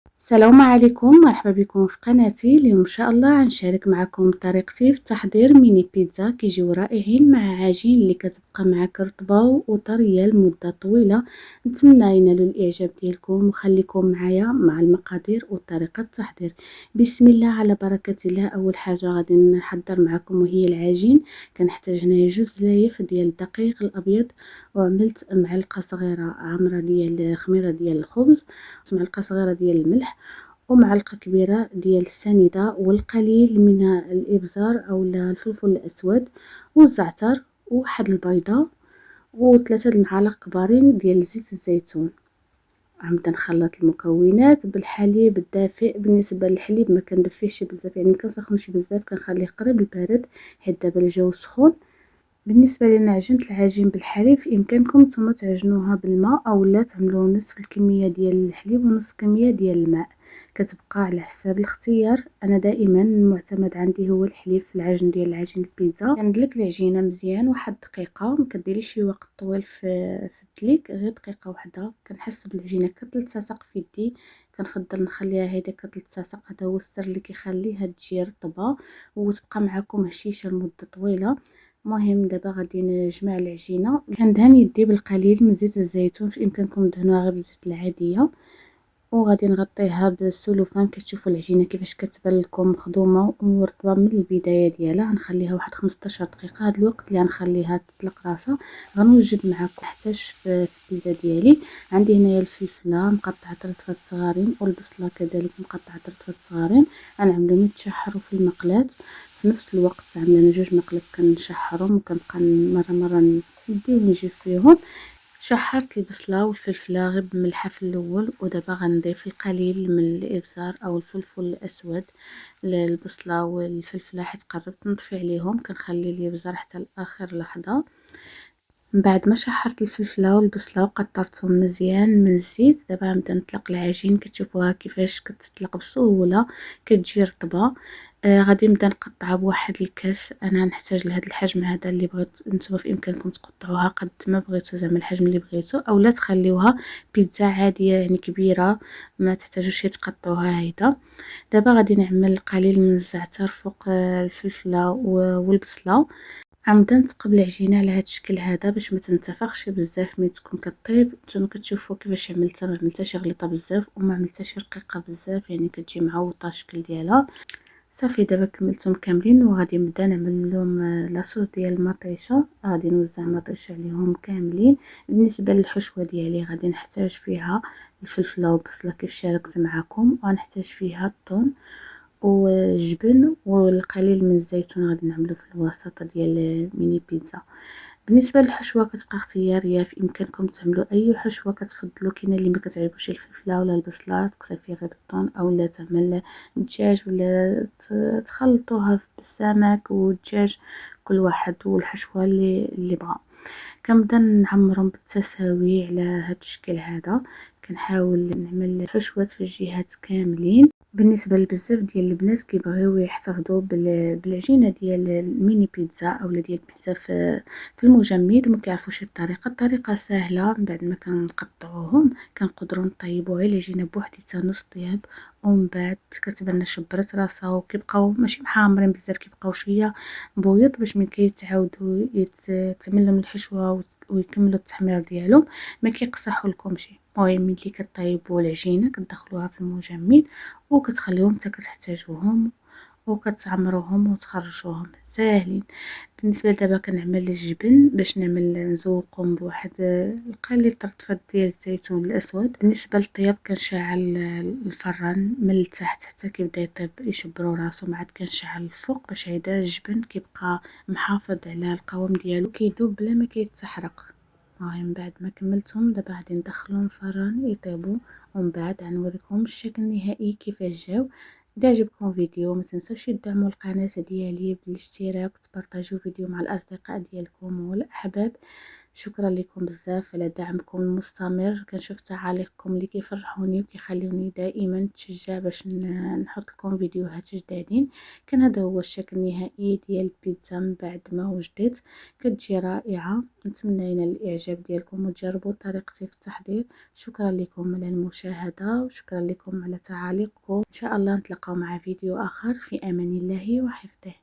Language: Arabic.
السلام عليكم، مرحبا بكم في قناتي. اليوم ان شاء الله غنشارك معكم طريقتي في تحضير ميني بيتزا كيجيو رائعين مع عجين اللي كتبقى معك رطبه وطريه لمده طويله. نتمنى ينالوا الاعجاب ديالكم وخليكم معايا مع المقادير وطريقه التحضير. بسم الله على بركه الله. اول حاجه غادي نحضر معكم وهي العجين. كنحتاج هنايا جوج زلايف ديال الدقيق الابيض، وعملت معلقه صغيره عامره ديال خميره ديال الخبز، معلقه صغيره ديال الملح، ومعلقه كبيره ديال السنيده، والقليل من الابزار او الفلفل الاسود والزعتر، وواحد البيضه، وثلاثه المعالق كبارين ديال زيت الزيتون. غنبدا نخلط المكونات بالحليب الدافئ. بالنسبه للحليب ما كندفيهش بزاف، يعني ما كنسخنوش بزاف، كنخليه قريب البارد حيت دابا الجو سخون. بالنسبه لنا عجينه العجين بالحليب، في امكانكم نتوما تعجنوها بالماء اولا تعملوا نصف الكميه ديال الحليب ونصف الكميه ديال الماء، كتبقى على حساب الاختيار. انا دائما المعتمد عندي هو الحليب في العجن ديال العجين البيتزا. كندلك العجينه مزيان واحد دقيقه، ما كديريش شي وقت طويل في الدليك، غير دقيقه واحده. كنحس بالعجينه كتلتصق في يدي، كنفضل نخليها هيدا كتلتصق، هذا هو السر اللي كيخليها تجي رطبه وتبقى معكم هشيشه لمده طويله. المهم دابا غادي نجمع العجينه، كندهن يدي بالقليل من زيت الزيتون، في امكانكم تدهنوها غير بالزيت العاديه، وغادي نغطيها بالسلوفان. كتشوفوا العجينه كيفاش كتبان لكم مخدومه ورطبه من البدايه ديالها. غنخليها واحد 15 دقيقه. هذا الوقت اللي غنخليها تطلق راسها غنوجد معكم نحتاج في البيتزا ديالي. عندي هنايا الفلفله مقطعه رطفات صغارين، والبصله كذلك مقطعه رطفات صغارين. غنعملهم يتشحروا في المقلاة في نفس الوقت. عندنا جوج مقلات كنشحرهم، وكنبقى مره ندي ونجيب فيهم. شحرت البصله والفلفله غير بملحه في الاول، ودابا غنضيف القليل من الابزار او الفلفل الاسود للبصله والفلفله حيت قربت نطفي عليهم. كنخلي الابزار حتى لاخر لحظه. من بعد ما شحرت الفلفله والبصله وقطرتهم مزيان من الزيت، دابا غنبدا نطلق العجين. كتشوفوها كيفاش كتطلق بسهوله، كتجي رطبه. غادي نبدا نقطعها بواحد الكاس. انا نحتاج لهذا الحجم هذا اللي بغيت. نتوما في امكانكم تقطعوها قد ما بغيتو، زعما الحجم اللي بغيتو، اولا تخليوها بيتزا عاديه يعني كبيره ما تحتاجوش تقطعوها هيدا. دابا غادي نعمل قليل من الزعتر فوق الفلفله والبصله. غنبدا نتقب العجينه على هذا الشكل هذا باش ما تنتفخش بزاف ملي تكون كطيب. نتوما كتشوفوا كيفاش عملتها، ما عملتهاش غليظه بزاف وما عملتهاش رقيقه بزاف، يعني كتجي معوطه الشكل ديالها. صافي دابا كملتهم كاملين، وغادي نبدا نعمل لهم لاصوص ديال المطيشه. غادي نوزع المطيشه عليهم كاملين. بالنسبه للحشوه ديالي غادي نحتاج فيها الفلفله والبصله كيف شاركت معكم، وغنحتاج فيها الثوم والجبن والقليل من الزيتون. غادي نعملو في الوسط ديال الميني بيتزا. بالنسبه للحشوه كتبقى اختياريه، في امكانكم تعملوا اي حشوه كتفضلوا. كاين اللي ما كتعجبوش الفلفله ولا البصله تكتفي غير بالثوم، اولا تعمل الدجاج، ولا تخلطوها بالسمك والدجاج، كل واحد والحشوه اللي بغا. كنبدا نعمرهم بالتساوي على هذا الشكل هذا. كنحاول نعمل حشوات في الجهات كاملين. بالنسبه لبزاف ديال البنات كيبغيو يحتفظوا بالعجينه ديال الميني بيتزا اولا ديال البيتزا في المجمد، وما كيعرفوش الطريقه سهله. من بعد ما كنقطعوهم كنقدروا نطيبوا غير العجينه بوحديتها نص طياب، ومن بعد كتبان شبرت راسها وكيبقاو ماشي محمرين بزاف، كيبقاو شويه بويض باش ملي كيتعاودوا يتعمل لهم الحشوه ويكملوا التحمير ديالهم ما كيقصحوا لكمش. المهم ملي كطيبوا العجينه كتدخلوها في المجمد وكتخليوهم حتى كتحتاجوهم، وكتعمروهم وتخرجوهم ساهلين. بالنسبه دابا كنعمل الجبن باش نزوقهم بواحد القليل طرطفات ديال الزيتون الاسود. بالنسبه للطياب كنشعل الفران من التحت حتى كيبدا يطيب يشبرو راسو، ما عاد كنشعل الفوق باش هيدا الجبن كيبقى محافظ على القوام ديالو، كيذوب بلا ما كيتسحرق. المهم بعد ما كملتهم دابا غادي ندخلهم الفران يطيبوا، ومن بعد غنوريكم الشكل النهائي كيفاش جاو. اذا عجبكم فيديو ما تنسوش تدعموا القناه ديالي بالاشتراك، تبارطاجيو فيديو مع الاصدقاء ديالكم والاحباب. شكرا لكم بزاف على دعمكم المستمر، كنشوف تعاليقكم اللي كيفرحوني وكيخليوني دائما نتشجع باش نحط لكم فيديوهات جدادين. كان هذا هو الشكل النهائي ديال البيتزا من بعد ما وجدت، كتجي رائعة. نتمنى ينال الاعجاب ديالكم وتجربوا طريقتي في التحضير. شكرا لكم على المشاهدة وشكرا لكم على تعاليقكم. ان شاء الله نتلاقاو مع فيديو اخر، في امان الله وحفظه.